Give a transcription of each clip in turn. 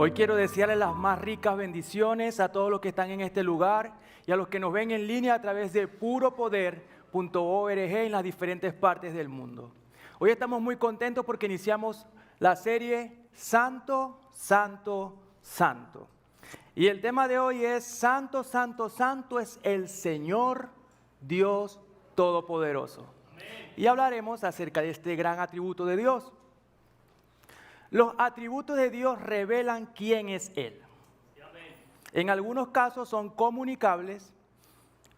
Hoy quiero desearles las más ricas bendiciones a todos los que están en este lugar y a los que nos ven en línea a través de puropoder.org en las diferentes partes del mundo. Hoy estamos muy contentos porque iniciamos la serie Santo, Santo, Santo. Y el tema de hoy es Santo, Santo, Santo es el Señor Dios Todopoderoso. Amén. Y hablaremos acerca de este gran atributo de Dios. Los atributos de Dios revelan quién es Él. En algunos casos son comunicables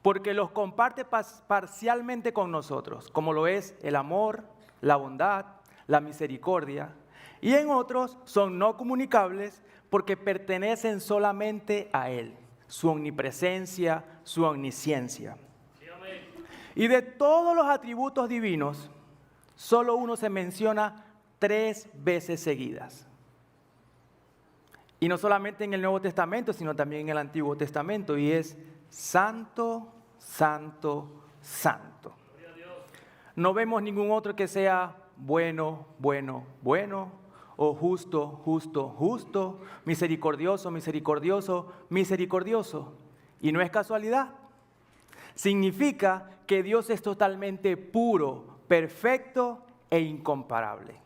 porque los comparte parcialmente con nosotros, como lo es el amor, la bondad, la misericordia. Y en otros son no comunicables porque pertenecen solamente a Él, su omnipresencia, su omnisciencia. Y de todos los atributos divinos, solo uno se menciona 3 veces seguidas. Y no solamente en el Nuevo Testamento, sino también en el Antiguo Testamento, y es Santo, Santo, Santo. No vemos ningún otro que sea bueno, bueno, bueno, o justo, justo, justo, misericordioso, misericordioso, misericordioso. Y no es casualidad. Significa que Dios es totalmente puro, perfecto e incomparable.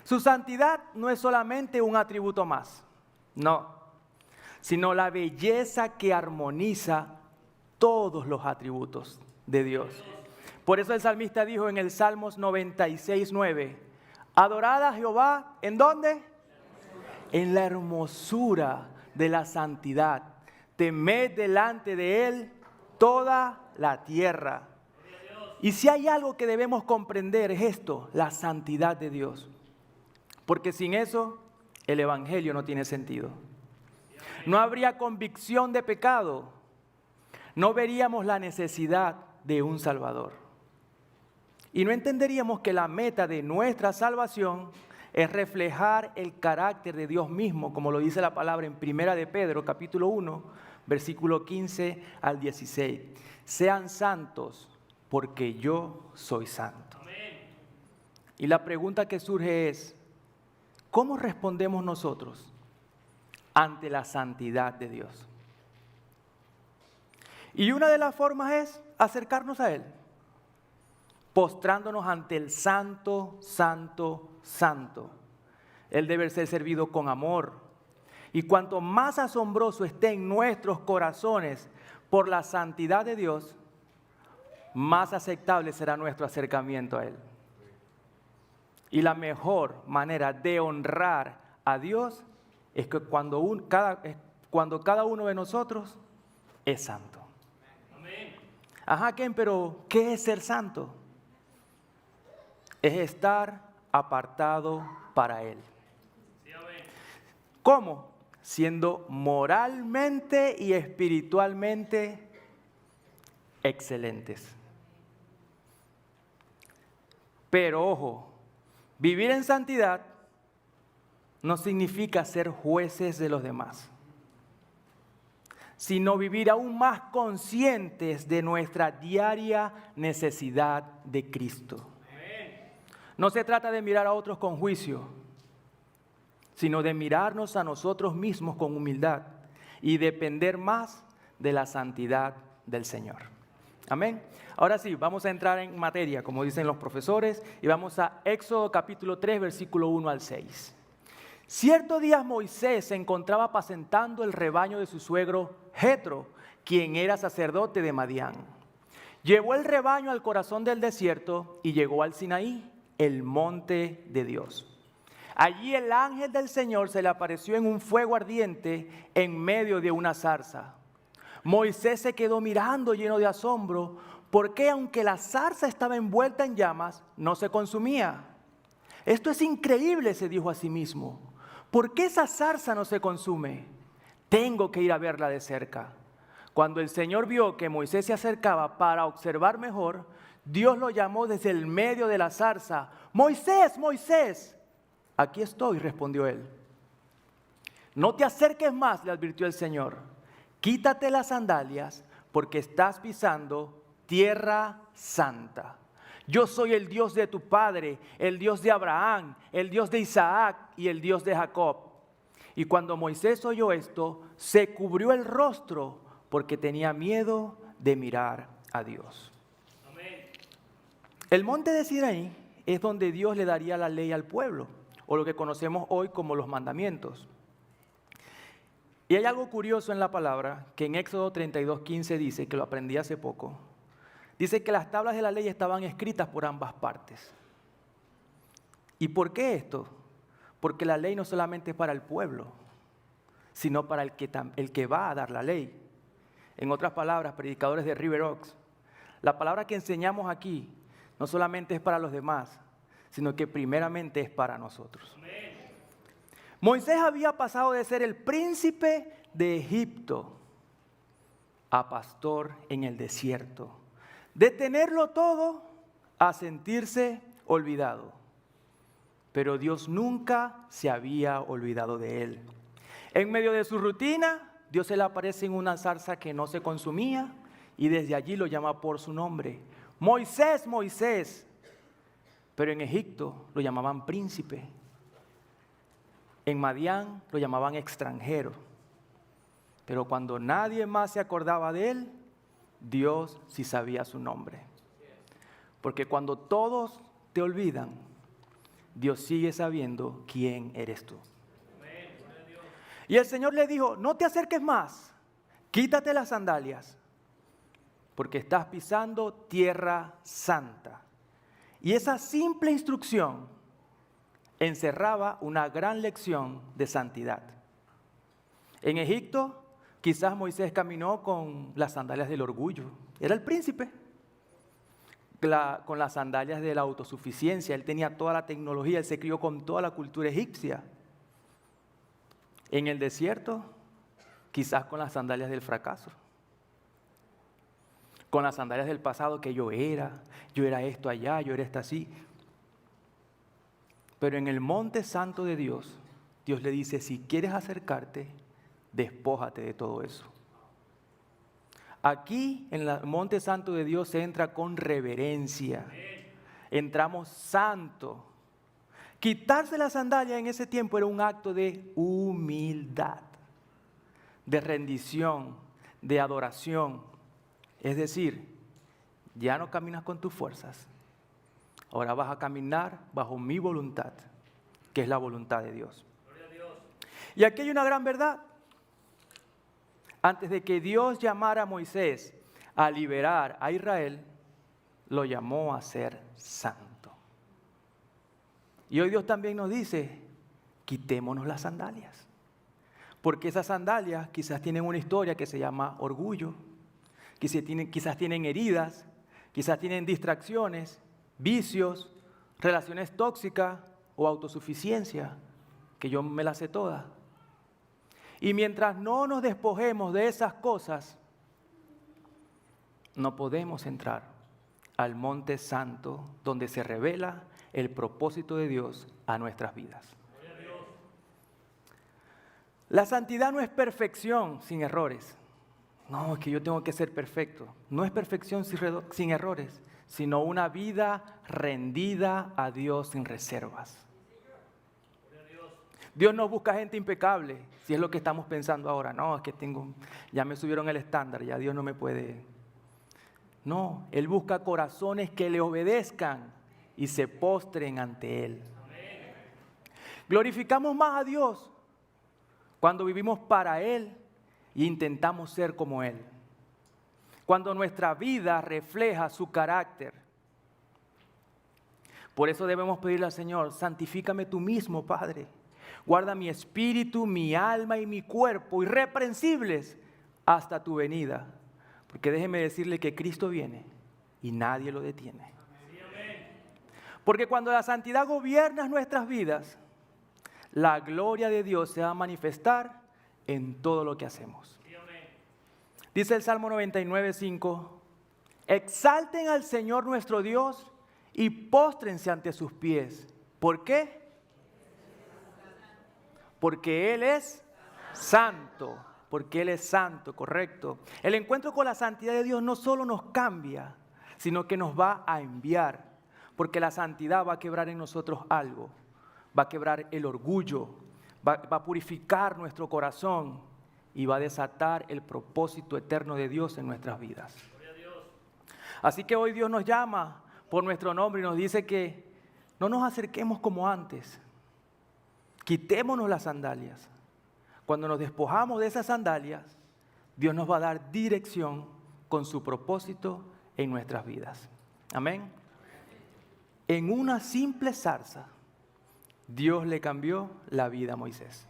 Su santidad no es solamente un atributo más, no, sino la belleza que armoniza todos los atributos de Dios. Por eso el salmista dijo en el Salmos 96:9, adorad a Jehová, ¿en dónde? En la hermosura de la santidad, temed delante de Él toda la tierra. Y si hay algo que debemos comprender es esto, la santidad de Dios. Porque sin eso, el evangelio no tiene sentido. No habría convicción de pecado. No veríamos la necesidad de un Salvador. Y no entenderíamos que la meta de nuestra salvación es reflejar el carácter de Dios mismo, como lo dice la palabra en 1 de Pedro, capítulo 1, versículo 15 al 16. Sean santos, porque yo soy santo. Y la pregunta que surge es, ¿cómo respondemos nosotros ante la santidad de Dios? Y una de las formas es acercarnos a Él, postrándonos ante el Santo, Santo, Santo. Él debe ser servido con amor. Y cuanto más asombroso esté en nuestros corazones por la santidad de Dios, más aceptable será nuestro acercamiento a Él. Y la mejor manera de honrar a Dios es que cuando cada uno de nosotros es santo. Amén. Ajá, Ken, pero ¿qué es ser santo? Es estar apartado para Él. Sí, amén. ¿Cómo? Siendo moralmente y espiritualmente excelentes. Pero ojo, vivir en santidad no significa ser jueces de los demás, sino vivir aún más conscientes de nuestra diaria necesidad de Cristo. No se trata de mirar a otros con juicio, sino de mirarnos a nosotros mismos con humildad y depender más de la santidad del Señor. Amén. Ahora sí, vamos a entrar en materia, como dicen los profesores, y vamos a Éxodo capítulo 3, versículo 1 al 6. Cierto día Moisés se encontraba apacentando el rebaño de su suegro Jetro, quien era sacerdote de Madián. Llevó el rebaño al corazón del desierto y llegó al Sinaí, el monte de Dios. Allí el ángel del Señor se le apareció en un fuego ardiente en medio de una zarza. Moisés se quedó mirando lleno de asombro, porque aunque la zarza estaba envuelta en llamas, no se consumía. Esto es increíble, se dijo a sí mismo. ¿Por qué esa zarza no se consume? Tengo que ir a verla de cerca. Cuando el Señor vio que Moisés se acercaba para observar mejor, Dios lo llamó desde el medio de la zarza. Moisés, Moisés. Aquí estoy, respondió él. No te acerques más, le advirtió el Señor. Quítate las sandalias porque estás pisando tierra santa. Yo soy el Dios de tu padre, el Dios de Abraham, el Dios de Isaac y el Dios de Jacob. Y cuando Moisés oyó esto, se cubrió el rostro porque tenía miedo de mirar a Dios. Amén. El monte de Sinaí es donde Dios le daría la ley al pueblo, o lo que conocemos hoy como los mandamientos. Y hay algo curioso en la palabra, que en Éxodo 32:15 dice, que lo aprendí hace poco, dice que las tablas de la ley estaban escritas por ambas partes. ¿Y por qué esto? Porque la ley no solamente es para el pueblo, sino para el que va a dar la ley. En otras palabras, predicadores de River Oaks, la palabra que enseñamos aquí no solamente es para los demás, sino que primeramente es para nosotros. Amén. Moisés había pasado de ser el príncipe de Egipto a pastor en el desierto, de tenerlo todo a sentirse olvidado. Pero Dios nunca se había olvidado de él. En medio de su rutina, Dios se le aparece en una zarza que no se consumía y desde allí lo llama por su nombre. Moisés, Moisés. Pero en Egipto lo llamaban príncipe. En Madián lo llamaban extranjero. Pero cuando nadie más se acordaba de él, Dios sí sabía su nombre. Porque cuando todos te olvidan, Dios sigue sabiendo quién eres tú. Y el Señor le dijo, no te acerques más, quítate las sandalias, porque estás pisando tierra santa. Y esa simple instrucción encerraba una gran lección de santidad. En Egipto, quizás Moisés caminó con las sandalias del orgullo. Era el príncipe. Con las sandalias de la autosuficiencia. Él tenía toda la tecnología, él se crió con toda la cultura egipcia. En el desierto, quizás con las sandalias del fracaso. Con las sandalias del pasado que yo era esto allá, yo era esto así. Pero en el monte santo de Dios, Dios le dice, si quieres acercarte, despójate de todo eso. Aquí en el monte santo de Dios se entra con reverencia. Entramos santo. Quitarse la sandalia en ese tiempo era un acto de humildad, de rendición, de adoración. Es decir, ya no caminas con tus fuerzas. Ahora vas a caminar bajo mi voluntad, que es la voluntad de Dios. Gloria a Dios. Y aquí hay una gran verdad. Antes de que Dios llamara a Moisés a liberar a Israel, lo llamó a ser santo. Y hoy Dios también nos dice, quitémonos las sandalias. Porque esas sandalias quizás tienen una historia que se llama orgullo, quizás tienen heridas, quizás tienen distracciones, vicios, relaciones tóxicas o autosuficiencia, que yo me las sé todas. Y mientras no nos despojemos de esas cosas, no podemos entrar al monte santo donde se revela el propósito de Dios a nuestras vidas. La santidad no es perfección sin errores. No, es que yo tengo que ser perfecto. No es perfección sin errores, sino una vida rendida a Dios sin reservas. Dios no busca gente impecable, si es lo que estamos pensando ahora. No, es que ya me subieron el estándar, ya Dios no me puede. No, Él busca corazones que le obedezcan y se postren ante Él. Amén. Glorificamos más a Dios cuando vivimos para Él e intentamos ser como Él. Cuando nuestra vida refleja su carácter. Por eso debemos pedirle al Señor, santifícame tú mismo, Padre. Guarda mi espíritu, mi alma y mi cuerpo irreprensibles hasta tu venida. Porque déjeme decirle que Cristo viene y nadie lo detiene. Porque cuando la santidad gobierna nuestras vidas, la gloria de Dios se va a manifestar en todo lo que hacemos. Dice el Salmo 99:5, exalten al Señor nuestro Dios y póstrense ante sus pies. ¿Por qué? Porque Él es santo. Porque Él es santo, correcto. El encuentro con la santidad de Dios no solo nos cambia, sino que nos va a enviar. Porque la santidad va a quebrar en nosotros algo. Va a quebrar el orgullo, va a purificar nuestro corazón y va a desatar el propósito eterno de Dios en nuestras vidas. Así que hoy Dios nos llama por nuestro nombre y nos dice que no nos acerquemos como antes. Quitémonos las sandalias. Cuando nos despojamos de esas sandalias, Dios nos va a dar dirección con su propósito en nuestras vidas. Amén. En una simple zarza, Dios le cambió la vida a Moisés.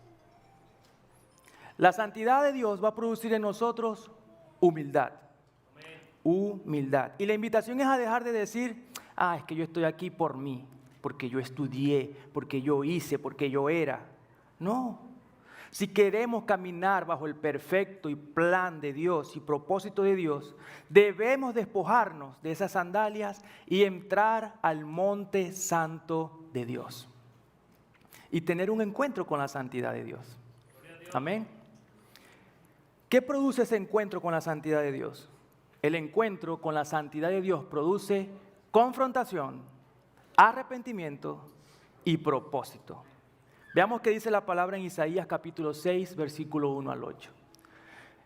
La santidad de Dios va a producir en nosotros humildad. Humildad. Y la invitación es a dejar de decir, es que yo estoy aquí por mí, porque yo estudié, porque yo hice, porque yo era. No. Si queremos caminar bajo el perfecto y plan de Dios y propósito de Dios, debemos despojarnos de esas sandalias y entrar al monte santo de Dios. Y tener un encuentro con la santidad de Dios. Amén. ¿Qué produce ese encuentro con la santidad de Dios? El encuentro con la santidad de Dios produce confrontación, arrepentimiento y propósito. Veamos qué dice la palabra en Isaías capítulo 6, versículo 1 al 8.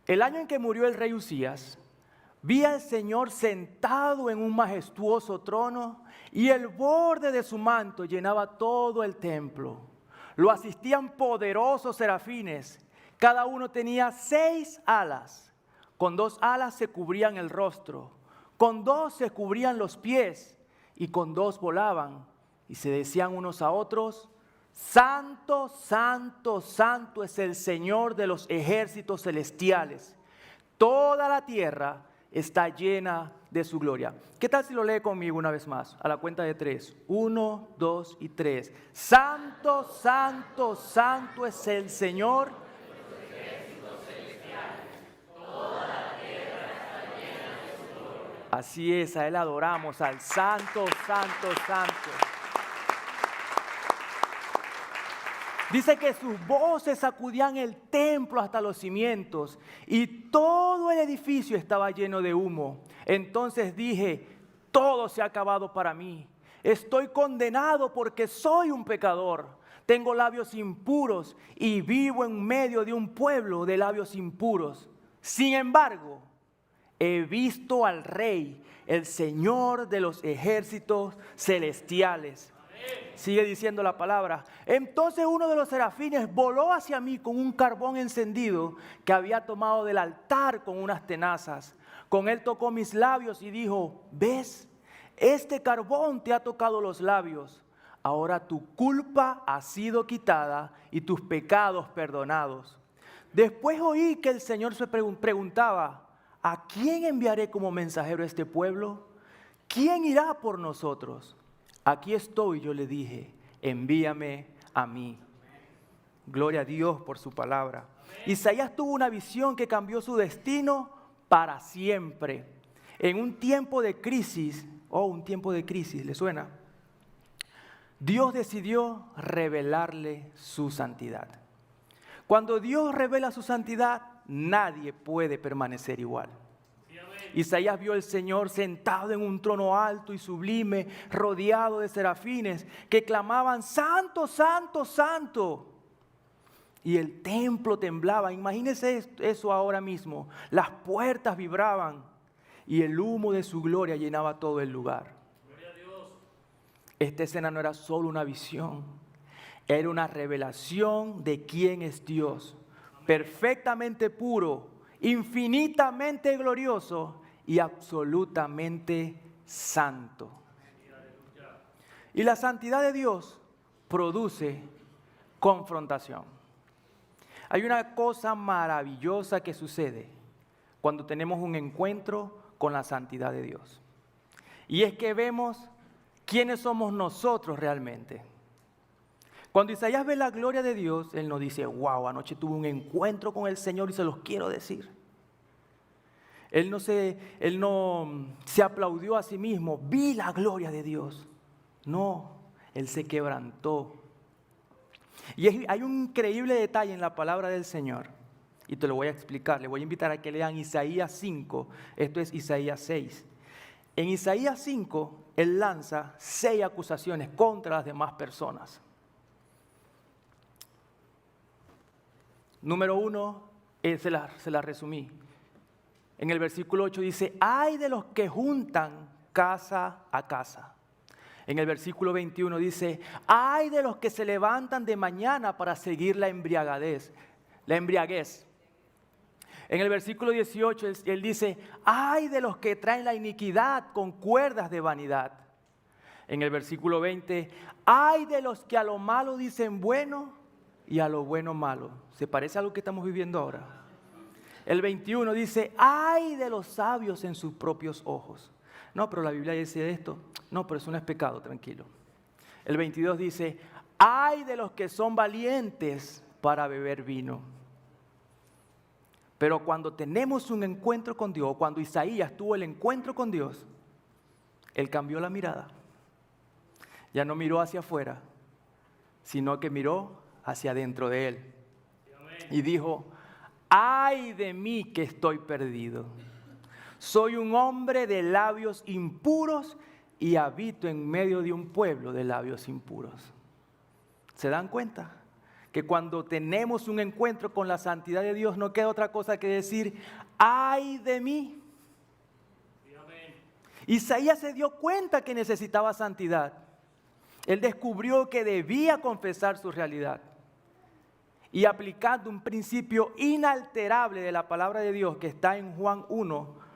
El año en que murió el rey Usías, vi al Señor sentado en un majestuoso trono y el borde de su manto llenaba todo el templo. Lo asistían poderosos serafines, cada uno tenía 6 alas. Con 2 alas se cubrían el rostro, con 2 se cubrían los pies y con 2 volaban y se decían unos a otros, Santo, santo, santo es el Señor de los ejércitos celestiales. Toda la tierra está llena de su gloria. ¿Qué tal si lo lee conmigo una vez más? A la cuenta de 3. 1, 2 y 3. Santo, santo, santo es el Señor. Así es, a Él adoramos, al Santo, Santo, Santo. Dice que sus voces sacudían el templo hasta los cimientos y todo el edificio estaba lleno de humo. Entonces dije, todo se ha acabado para mí. Estoy condenado porque soy un pecador. Tengo labios impuros y vivo en medio de un pueblo de labios impuros. Sin embargo, he visto al Rey, el Señor de los ejércitos celestiales. Sigue diciendo la palabra. Entonces uno de los serafines voló hacia mí con un carbón encendido que había tomado del altar con unas tenazas. Con él tocó mis labios y dijo, ¿ves? Este carbón te ha tocado los labios. Ahora tu culpa ha sido quitada y tus pecados perdonados. Después oí que el Señor se preguntaba, ¿a quién enviaré como mensajero a este pueblo? ¿Quién irá por nosotros? Aquí estoy, yo le dije, envíame a mí. Gloria a Dios por su palabra. Isaías tuvo una visión que cambió su destino para siempre. En un tiempo de crisis, ¿le suena? Dios decidió revelarle su santidad. Cuando Dios revela su santidad, nadie puede permanecer igual. Isaías vio al Señor sentado en un trono alto y sublime, rodeado de serafines que clamaban, Santo, Santo, Santo. Y el templo temblaba. Imagínense eso ahora mismo. Las puertas vibraban y el humo de su gloria llenaba todo el lugar. Gloria a Dios. Esta escena no era solo una visión, era una revelación de quién es Dios. Amén. Perfectamente puro, infinitamente glorioso y absolutamente santo. Y la santidad de Dios produce confrontación. Hay una cosa maravillosa que sucede cuando tenemos un encuentro con la santidad de Dios. Y es que vemos quiénes somos nosotros realmente. Cuando Isaías ve la gloria de Dios, él nos dice, wow, anoche tuve un encuentro con el Señor y se los quiero decir. Él no se aplaudió a sí mismo, vi la gloria de Dios. No, él se quebrantó. Y hay un increíble detalle en la palabra del Señor, y te lo voy a explicar. Le voy a invitar a que lean Isaías 5, esto es Isaías 6. En Isaías 5, él lanza 6 acusaciones contra las demás personas. Número 1, se la resumí. En el versículo 8 dice, ay de los que juntan casa a casa. En el versículo 21 dice, ay de los que se levantan de mañana para seguir la embriaguez. En el versículo 18 él dice, ay de los que traen la iniquidad con cuerdas de vanidad. En el versículo 20, ay de los que a lo malo dicen bueno y a lo bueno malo. ¿Se parece a lo que estamos viviendo ahora? El 21 dice, ay de los sabios en sus propios ojos. No, pero la Biblia dice esto. No, pero eso no es pecado, tranquilo. El 22 dice, ay de los que son valientes para beber vino. Pero cuando tenemos un encuentro con Dios, cuando Isaías tuvo el encuentro con Dios, él cambió la mirada. Ya no miró hacia afuera, sino que miró hacia adentro de él. Y dijo, ay de mí que estoy perdido. Soy un hombre de labios impuros y habito en medio de un pueblo de labios impuros. ¿Se dan cuenta? Que cuando tenemos un encuentro con la santidad de Dios no queda otra cosa que decir, ay de mí. Isaías se dio cuenta que necesitaba santidad. Él descubrió que debía confesar su realidad. Y aplicando un principio inalterable de la palabra de Dios que está en Juan 1,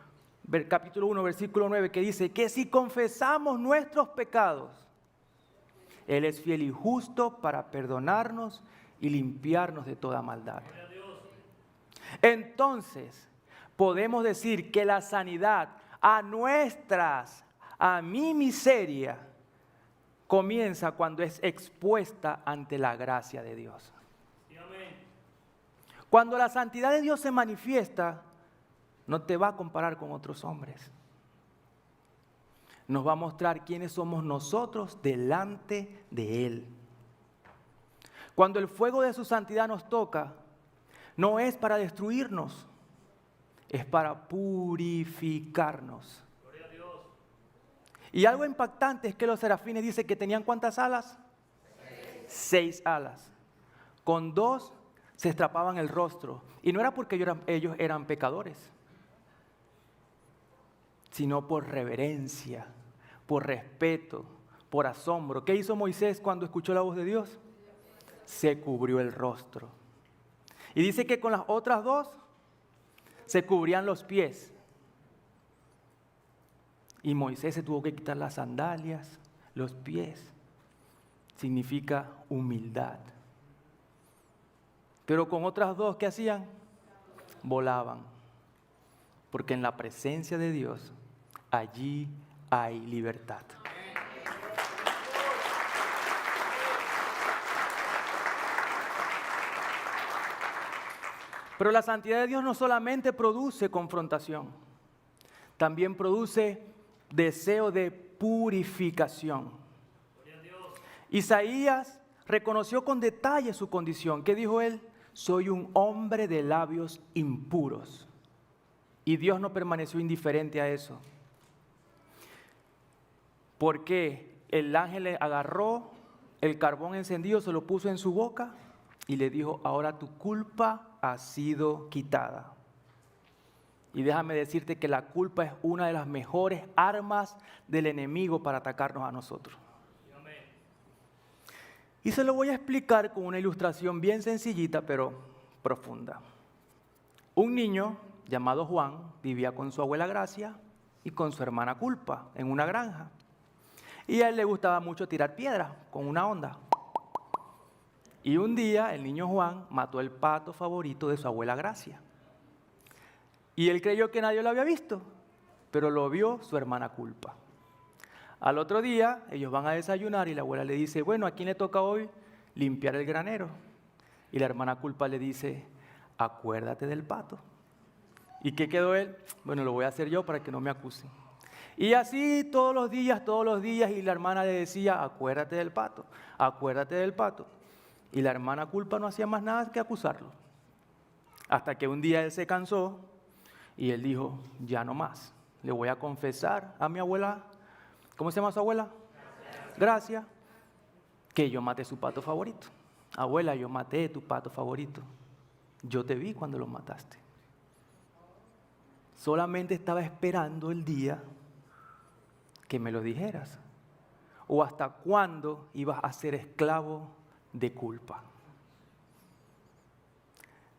capítulo 1, versículo 9, que dice que si confesamos nuestros pecados, Él es fiel y justo para perdonarnos y limpiarnos de toda maldad. Entonces, podemos decir que la sanidad a mi miseria, comienza cuando es expuesta ante la gracia de Dios. Cuando la santidad de Dios se manifiesta, no te va a comparar con otros hombres. Nos va a mostrar quiénes somos nosotros delante de Él. Cuando el fuego de su santidad nos toca, no es para destruirnos, es para purificarnos. Gloria a Dios. Y algo impactante es que los serafines dicen que tenían ¿cuántas alas? 6 alas. Con 2 se estrapaban el rostro. Y no era porque ellos eran pecadores, sino por reverencia, por respeto, por asombro. ¿Qué hizo Moisés cuando escuchó la voz de Dios? Se cubrió el rostro. Y dice que con las otras 2 se cubrían los pies. Y Moisés se tuvo que quitar las sandalias, los pies. Significa humildad. Pero con otras 2, ¿qué hacían? Volaban. Porque en la presencia de Dios, allí hay libertad. Pero la santidad de Dios no solamente produce confrontación, también produce deseo de purificación. Isaías reconoció con detalle su condición. ¿Qué dijo él? Soy un hombre de labios impuros. Y Dios no permaneció indiferente a eso. Porque el ángel le agarró el carbón encendido, se lo puso en su boca y le dijo, ahora tu culpa ha sido quitada. Y déjame decirte que la culpa es una de las mejores armas del enemigo para atacarnos a nosotros. Y se lo voy a explicar con una ilustración bien sencillita, pero profunda. Un niño llamado Juan vivía con su abuela Gracia y con su hermana Culpa en una granja. Y a él le gustaba mucho tirar piedras con una honda. Y un día el niño Juan mató el pato favorito de su abuela Gracia. Y él creyó que nadie lo había visto, pero lo vio su hermana Culpa. Al otro día, ellos van a desayunar y la abuela le dice, bueno, ¿a quién le toca hoy limpiar el granero? Y la hermana Culpa le dice, acuérdate del pato. ¿Y qué quedó él? Bueno, lo voy a hacer yo para que no me acusen. Y así todos los días, y la hermana le decía, acuérdate del pato, acuérdate del pato. Y la hermana Culpa no hacía más nada que acusarlo. Hasta que un día él se cansó y él dijo, ya no más, le voy a confesar a mi abuela. ¿Cómo se llama su abuela? Gracia. Que yo maté su pato favorito. Abuela, yo maté tu pato favorito. yo te vi cuando lo mataste. Solamente estaba esperando el día que me lo dijeras. ¿O hasta cuándo ibas a ser esclavo de culpa?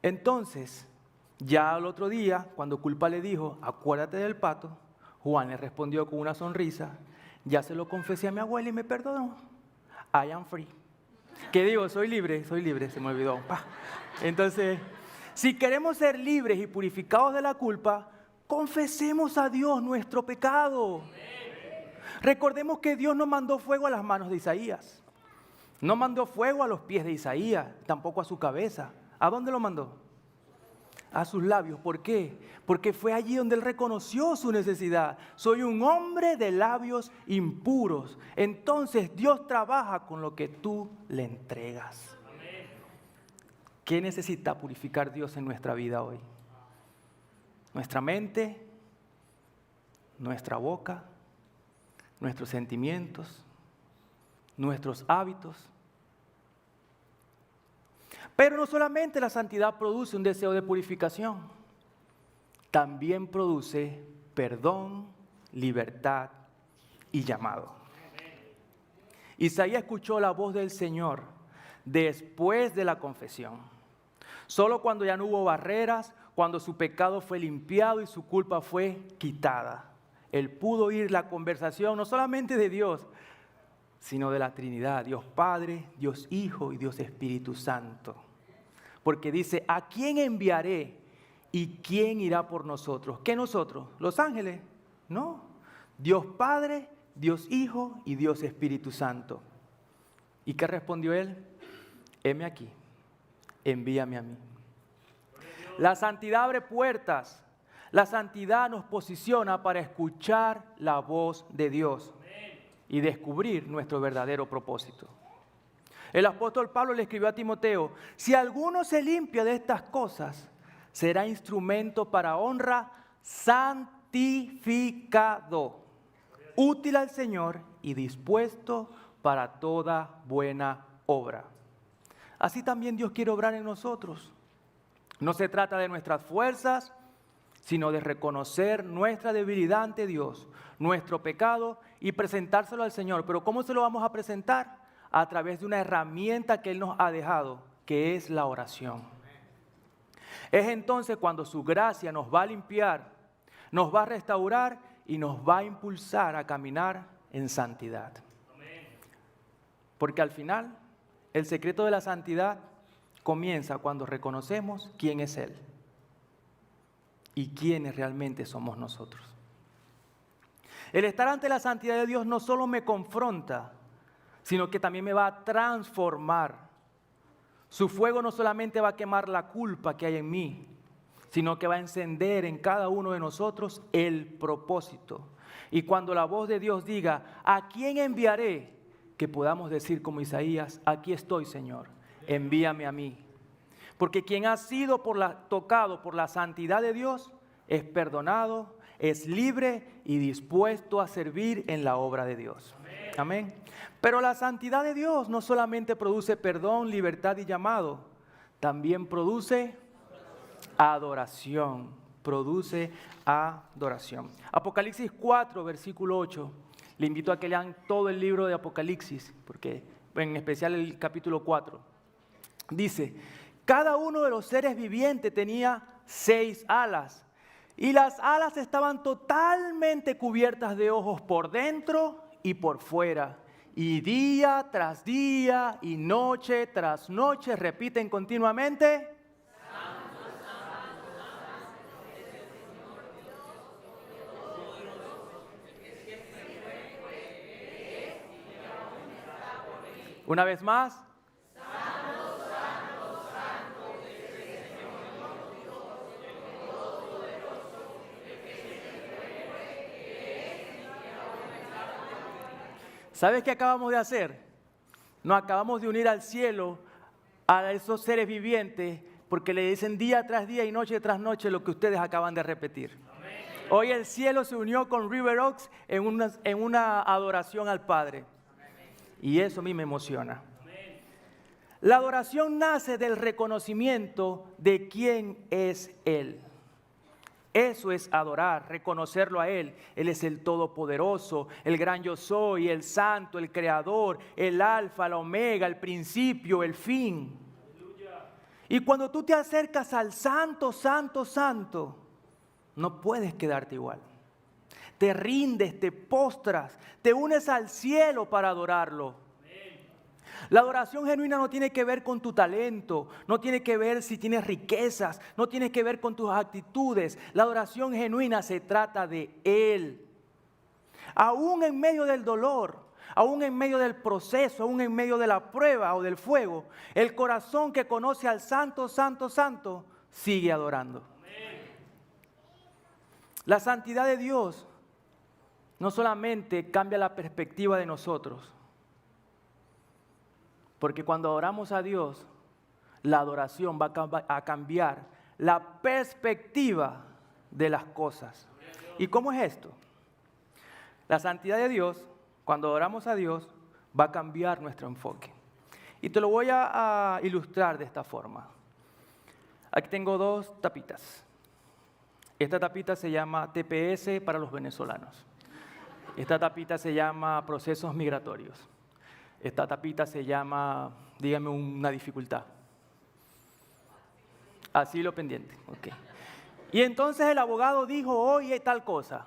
Entonces, ya al otro día, cuando Culpa le dijo, acuérdate del pato, Juan le respondió con una sonrisa, ya se lo confesé a mi abuela y me perdonó. I am free. ¿Qué digo? Soy libre, se me olvidó. Entonces, si queremos ser libres y purificados de la culpa, confesemos a Dios nuestro pecado. Recordemos que Dios no mandó fuego a las manos de Isaías. No mandó fuego a los pies de Isaías, tampoco a su cabeza. ¿A dónde lo mandó? A sus labios. ¿Por qué? Porque fue allí donde él reconoció su necesidad. Soy un hombre de labios impuros. Entonces Dios trabaja con lo que tú le entregas. Amén. ¿Qué necesita purificar Dios en nuestra vida hoy? Nuestra mente, nuestra boca, nuestros sentimientos, nuestros hábitos. Pero no solamente la santidad produce un deseo de purificación, también produce perdón, libertad y llamado. Isaías escuchó la voz del Señor después de la confesión. Solo cuando ya no hubo barreras, cuando su pecado fue limpiado y su culpa fue quitada, él pudo oír la conversación no solamente de Dios, sino de la Trinidad, Dios Padre, Dios Hijo y Dios Espíritu Santo. Porque dice, ¿a quién enviaré y quién irá por nosotros? ¿Qué nosotros? ¿Los ángeles? No. Dios Padre, Dios Hijo y Dios Espíritu Santo. ¿Y qué respondió él? Heme aquí, envíame a mí. La santidad abre puertas. La santidad nos posiciona para escuchar la voz de Dios y descubrir nuestro verdadero propósito. El apóstol Pablo le escribió a Timoteo, si alguno se limpia de estas cosas, será instrumento para honra, santificado, útil al Señor y dispuesto para toda buena obra. Así también Dios quiere obrar en nosotros. No se trata de nuestras fuerzas, sino de reconocer nuestra debilidad ante Dios, nuestro pecado y presentárselo al Señor. Pero ¿cómo se lo vamos a presentar? A través de una herramienta que Él nos ha dejado, que es la oración. Es entonces cuando su gracia nos va a limpiar, nos va a restaurar y nos va a impulsar a caminar en santidad. Porque al final, el secreto de la santidad comienza cuando reconocemos quién es Él y quiénes realmente somos nosotros. El estar ante la santidad de Dios no solo me confronta, sino que también me va a transformar. Su fuego no solamente va a quemar la culpa que hay en mí, sino que va a encender en cada uno de nosotros el propósito. Y cuando la voz de Dios diga, ¿a quién enviaré? Que podamos decir como Isaías, aquí estoy, Señor, envíame a mí. Porque quien ha sido tocado por la santidad de Dios es perdonado, es libre y dispuesto a servir en la obra de Dios. Amén. Pero la santidad de Dios no solamente produce perdón, libertad y llamado, también produce adoración. Produce adoración. Apocalipsis 4, versículo 8. Le invito a que lean todo el libro de Apocalipsis, porque en especial el capítulo 4. Dice, cada uno de los seres vivientes tenía 6 alas, y las alas estaban totalmente cubiertas de ojos por dentro y por fuera. Y día tras día y noche tras noche repiten continuamente, Santo, Santo, Santo es el Señor Dios Todopoderoso, que siempre fue, es y aún está por venir. Una vez más. Santo, Santo, Santo es el Señor Dios Todopoderoso, que siempre fue, es y aún está por venir. ¿Sabes qué acabamos de hacer? Nos acabamos de unir al cielo, a esos seres vivientes, porque le dicen día tras día y noche tras noche lo que ustedes acaban de repetir. Amén. Hoy el cielo se unió con River Oaks en una adoración al Padre. Amén. Y eso a mí me emociona. Amén. La adoración nace del reconocimiento de quién es Él. Eso es adorar, reconocerlo a Él. Él es el Todopoderoso, el gran yo soy, el Santo, el Creador, el Alfa, la Omega, el principio, el fin. Aleluya. Y cuando tú te acercas al Santo, Santo, Santo, no puedes quedarte igual. Te rindes, te postras, te unes al cielo para adorarlo. La adoración genuina no tiene que ver con tu talento, no tiene que ver si tienes riquezas, no tiene que ver con tus actitudes. La adoración genuina se trata de Él. Aún en medio del dolor, aún en medio del proceso, aún en medio de la prueba o del fuego, el corazón que conoce al Santo, Santo, Santo, sigue adorando. La santidad de Dios no solamente cambia la perspectiva de nosotros, porque cuando adoramos a Dios, la adoración va a cambiar la perspectiva de las cosas. ¿Y cómo es esto? La santidad de Dios, cuando adoramos a Dios, va a cambiar nuestro enfoque. Y te lo voy a ilustrar de esta forma. Aquí tengo dos tapitas. Esta tapita se llama TPS para los venezolanos. Esta tapita se llama procesos migratorios. Esta tapita se llama, dígame una dificultad. Asilo pendiente, ok. Y entonces el abogado dijo hoy tal cosa.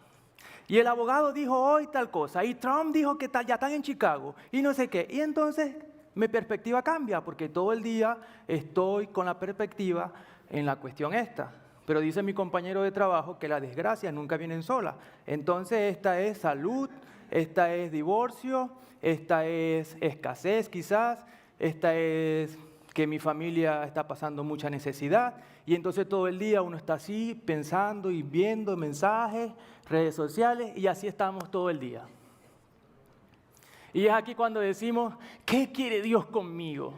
Y el abogado dijo hoy tal cosa. Y Trump dijo que ya están en Chicago. Y no sé qué. Y entonces mi perspectiva cambia porque todo el día estoy con la perspectiva en la cuestión esta. Pero dice mi compañero de trabajo que las desgracias nunca vienen solas. Entonces esta es salud, esta es divorcio, esta es escasez quizás, esta es que mi familia está pasando mucha necesidad. Y entonces todo el día uno está así pensando y viendo mensajes, redes sociales y así estamos todo el día. Y es aquí cuando decimos, ¿qué quiere Dios conmigo?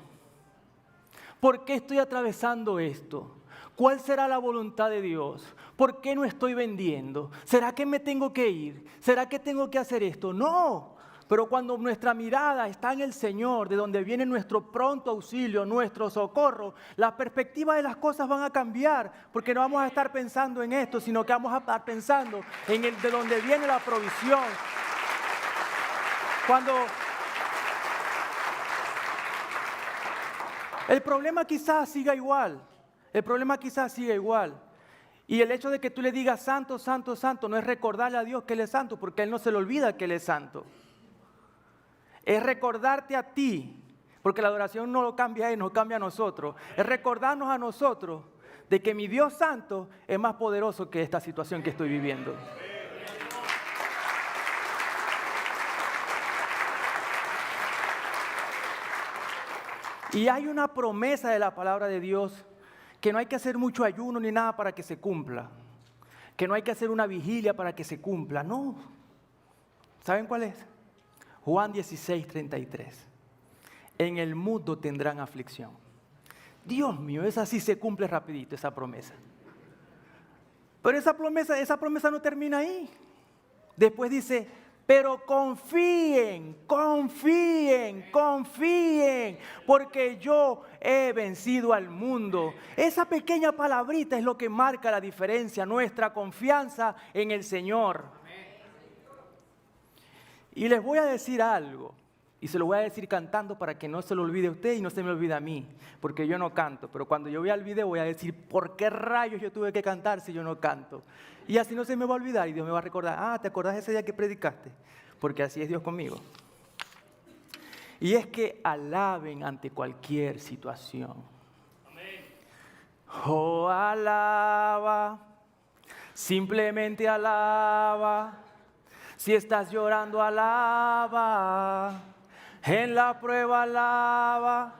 ¿Por qué estoy atravesando esto? ¿Cuál será la voluntad de Dios? ¿Por qué no estoy vendiendo? ¿Será que me tengo que ir? ¿Será que tengo que hacer esto? No, pero cuando nuestra mirada está en el Señor, de donde viene nuestro pronto auxilio, nuestro socorro, la perspectiva de las cosas van a cambiar, porque no vamos a estar pensando en esto, sino que vamos a estar pensando en el de donde viene la provisión. El problema quizás siga igual. El problema quizás siga igual. Y el hecho de que tú le digas santo, santo, santo, no es recordarle a Dios que Él es santo, porque Él no se le olvida que Él es santo. Es recordarte a ti, porque la adoración no lo cambia a Él, nos cambia a nosotros. Es recordarnos a nosotros de que mi Dios santo es más poderoso que esta situación que estoy viviendo. Y hay una promesa de la palabra de Dios que no hay que hacer mucho ayuno ni nada para que se cumpla. Que no hay que hacer una vigilia para que se cumpla. No. ¿Saben cuál es? Juan 16:33. En el mundo tendrán aflicción. Dios mío, esa sí se cumple rapidito, esa promesa. Pero esa promesa no termina ahí. Después dice, pero confíen, confíen, confíen, porque yo he vencido al mundo. Esa pequeña palabrita es lo que marca la diferencia, nuestra confianza en el Señor. Y les voy a decir algo, y se lo voy a decir cantando para que no se lo olvide a usted y no se me olvide a mí, porque yo no canto, pero cuando yo vea el video voy a decir, ¿por qué rayos yo tuve que cantar si yo no canto? Y así no se me va a olvidar y Dios me va a recordar, ¿te acordás ese día que predicaste? Porque así es Dios conmigo. Y es que alaben ante cualquier situación. Amén. Oh, alaba, simplemente alaba. Si estás llorando, alaba. En la prueba, alaba.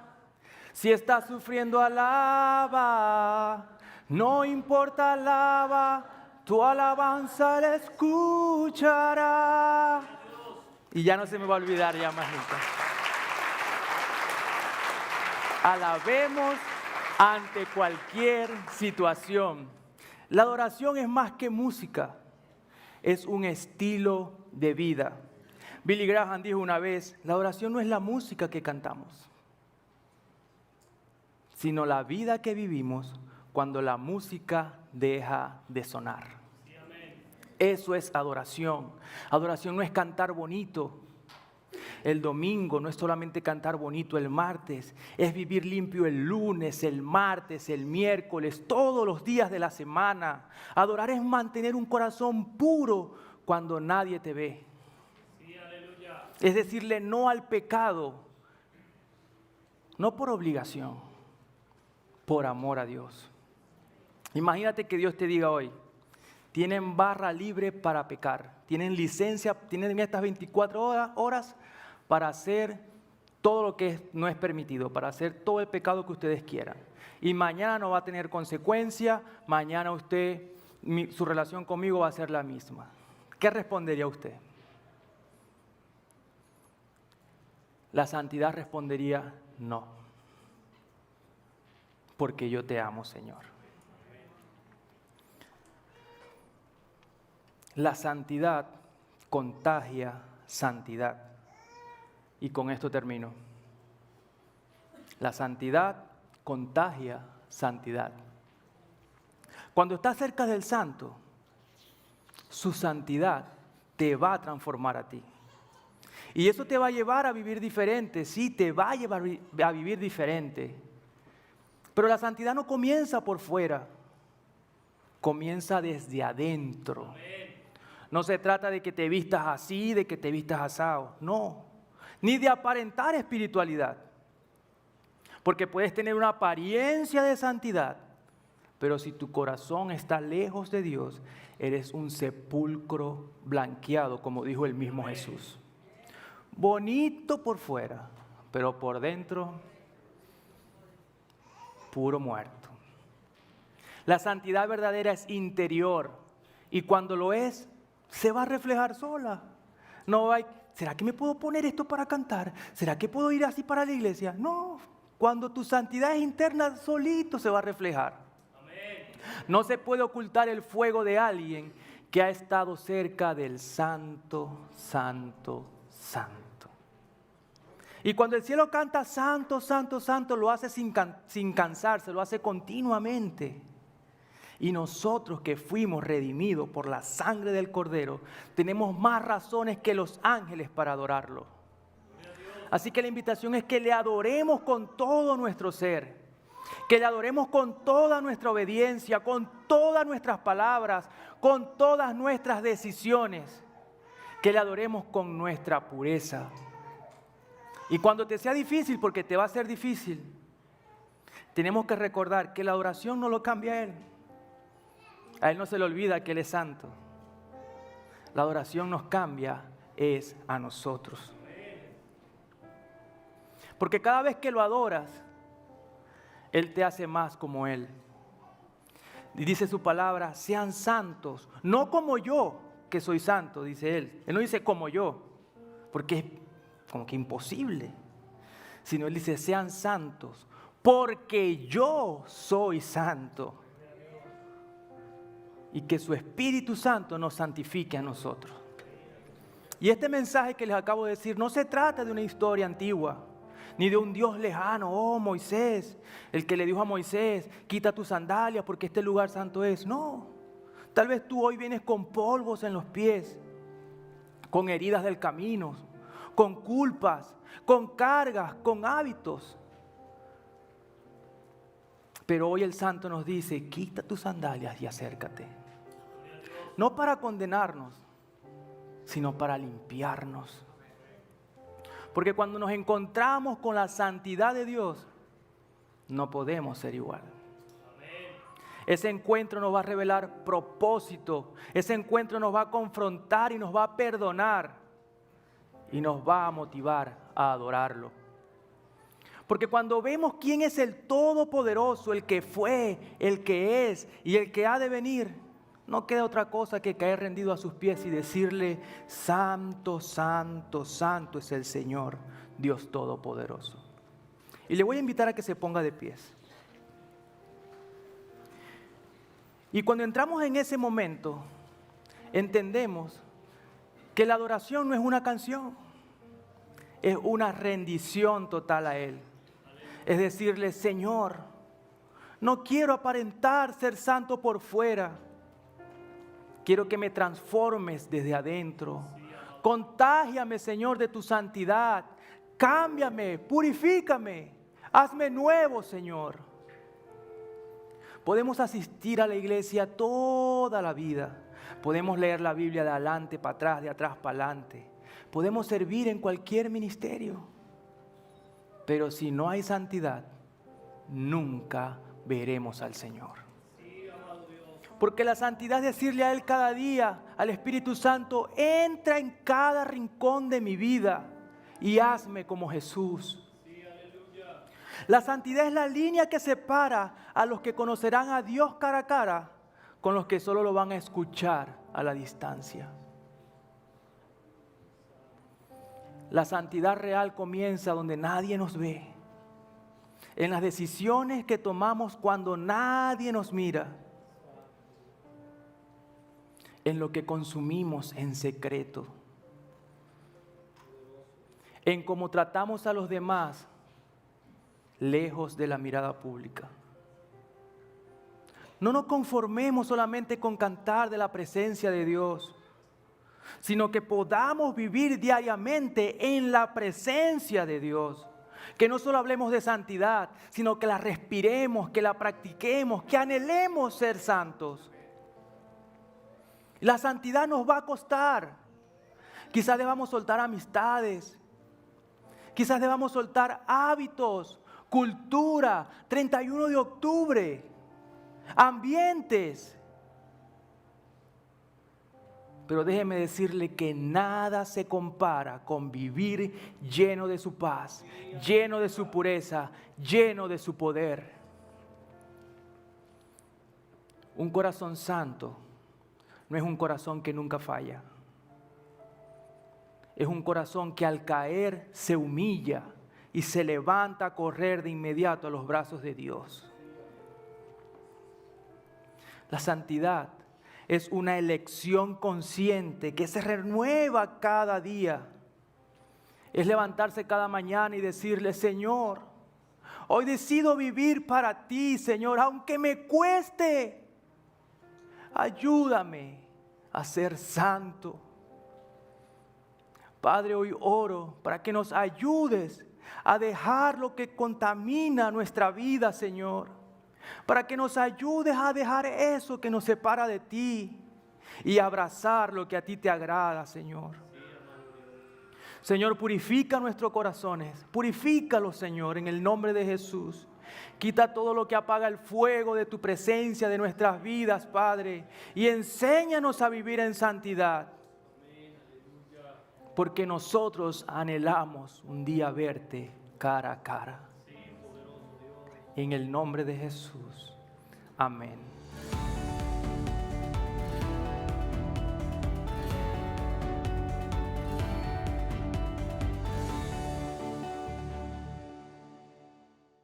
Si estás sufriendo, alaba. No importa, alaba. Tu alabanza la escuchará. Y ya no se me va a olvidar ya más nunca. Alabemos ante cualquier situación. La adoración es más que música. Es un estilo de vida. Billy Graham dijo una vez, la adoración no es la música que cantamos. sino la vida que vivimos cuando la música deja de sonar. Eso es adoración. Adoración no es cantar bonito. El domingo no es solamente cantar bonito el martes, es vivir limpio el lunes, el martes, el miércoles, todos los días de la semana. Adorar es mantener un corazón puro cuando nadie te ve. Sí, aleluya. Es decirle no al pecado, no por obligación, por amor a Dios. Imagínate que Dios te diga hoy, tienen barra libre para pecar, tienen licencia, tienen estas 24 horas para hacer todo lo que no es permitido, para hacer todo el pecado que ustedes quieran. Y mañana no va a tener consecuencia, mañana su relación conmigo va a ser la misma. ¿Qué respondería usted? La santidad respondería no, porque yo te amo, Señor. La santidad contagia santidad. Y con esto termino. La santidad contagia santidad. Cuando estás cerca del santo, su santidad te va a transformar a ti. Y eso te va a llevar a vivir diferente, sí, te va a llevar a vivir diferente. Pero la santidad no comienza por fuera, comienza desde adentro. No se trata de que te vistas así, de que te vistas asado, no. Ni de aparentar espiritualidad. Porque puedes tener una apariencia de santidad, pero si tu corazón está lejos de Dios, eres un sepulcro blanqueado, como dijo el mismo Jesús. Bonito por fuera, pero por dentro, puro muerto. La santidad verdadera es interior, y cuando lo es, se va a reflejar sola. No hay, ¿será que me puedo poner esto para cantar? ¿Será que puedo ir así para la iglesia? No, cuando tu santidad es interna, solito se va a reflejar. Amén. No se puede ocultar el fuego de alguien que ha estado cerca del santo, santo, santo. Y cuando el cielo canta santo, santo, santo, lo hace sin cansarse, lo hace continuamente. Y nosotros que fuimos redimidos por la sangre del Cordero, tenemos más razones que los ángeles para adorarlo. Así que la invitación es que le adoremos con todo nuestro ser, que le adoremos con toda nuestra obediencia, con todas nuestras palabras, con todas nuestras decisiones, que le adoremos con nuestra pureza. Y cuando te sea difícil, porque te va a ser difícil, tenemos que recordar que la adoración no lo cambia a Él. A Él no se le olvida que Él es santo. La adoración nos cambia es a nosotros. Porque cada vez que lo adoras, Él te hace más como Él. Y dice su palabra, sean santos, no como yo, que soy santo, dice Él. Él no dice como yo, porque es como que imposible. Sino Él dice, sean santos, porque yo soy santo. Y que su Espíritu Santo nos santifique a nosotros. Y este mensaje que les acabo de decir no se trata de una historia antigua, ni de un Dios lejano, oh Moisés, el que le dijo a Moisés, quita tus sandalias porque este lugar santo es. No, tal vez tú hoy vienes con polvos en los pies, con heridas del camino, con culpas, con cargas, con hábitos. Pero hoy el santo nos dice, quita tus sandalias y acércate. No para condenarnos, sino para limpiarnos. Porque cuando nos encontramos con la santidad de Dios, no podemos ser igual. Ese encuentro nos va a revelar propósito. Ese encuentro nos va a confrontar y nos va a perdonar. Y nos va a motivar a adorarlo. Porque cuando vemos quién es el Todopoderoso, el que fue, el que es y el que ha de venir, no queda otra cosa que caer rendido a sus pies y decirle, santo, santo, santo es el Señor, Dios Todopoderoso. Y le voy a invitar a que se ponga de pies. Y cuando entramos en ese momento, entendemos que la adoración no es una canción, es una rendición total a Él. Es decirle, Señor, No quiero aparentar ser santo por fuera. Quiero que me transformes desde adentro. Contágiame, Señor, de tu santidad. Cámbiame, purifícame. Hazme nuevo, Señor. Podemos asistir a la iglesia toda la vida. Podemos leer la Biblia de adelante para atrás, de atrás para adelante. Podemos servir en cualquier ministerio. Pero si no hay santidad, nunca veremos al Señor. Porque la santidad es decirle a Él cada día, al Espíritu Santo, entra en cada rincón de mi vida y hazme como Jesús. La santidad es la línea que separa a los que conocerán a Dios cara a cara con los que solo lo van a escuchar a la distancia. La santidad real comienza donde nadie nos ve, en las decisiones que tomamos cuando nadie nos mira, en lo que consumimos en secreto, en cómo tratamos a los demás lejos de la mirada pública. No nos conformemos solamente con cantar de la presencia de Dios, sino que podamos vivir diariamente en la presencia de Dios. Que no solo hablemos de santidad, sino que la respiremos, que la practiquemos, que anhelemos ser santos. La santidad nos va a costar. Quizás debamos soltar amistades, quizás debamos soltar hábitos, cultura, 31 de octubre, ambientes. Pero déjeme decirle que nada se compara con vivir lleno de su paz, lleno de su pureza, lleno de su poder. Un corazón santo no es un corazón que nunca falla. Es un corazón que al caer se humilla y se levanta a correr de inmediato a los brazos de Dios. La santidad es una elección consciente que se renueva cada día. Es levantarse cada mañana y decirle: Señor, hoy decido vivir para ti, Señor, aunque me cueste. Ayúdame a ser santo. Padre, hoy oro para que nos ayudes a dejar lo que contamina nuestra vida, Señor. Para que nos ayudes a dejar eso que nos separa de ti y abrazar lo que a ti te agrada, Señor. Señor, purifica nuestros corazones, purifícalos, Señor, en el nombre de Jesús. Quita todo lo que apaga el fuego de tu presencia de nuestras vidas, Padre, y enséñanos a vivir en santidad. Porque nosotros anhelamos un día verte cara a cara. En el nombre de Jesús. Amén.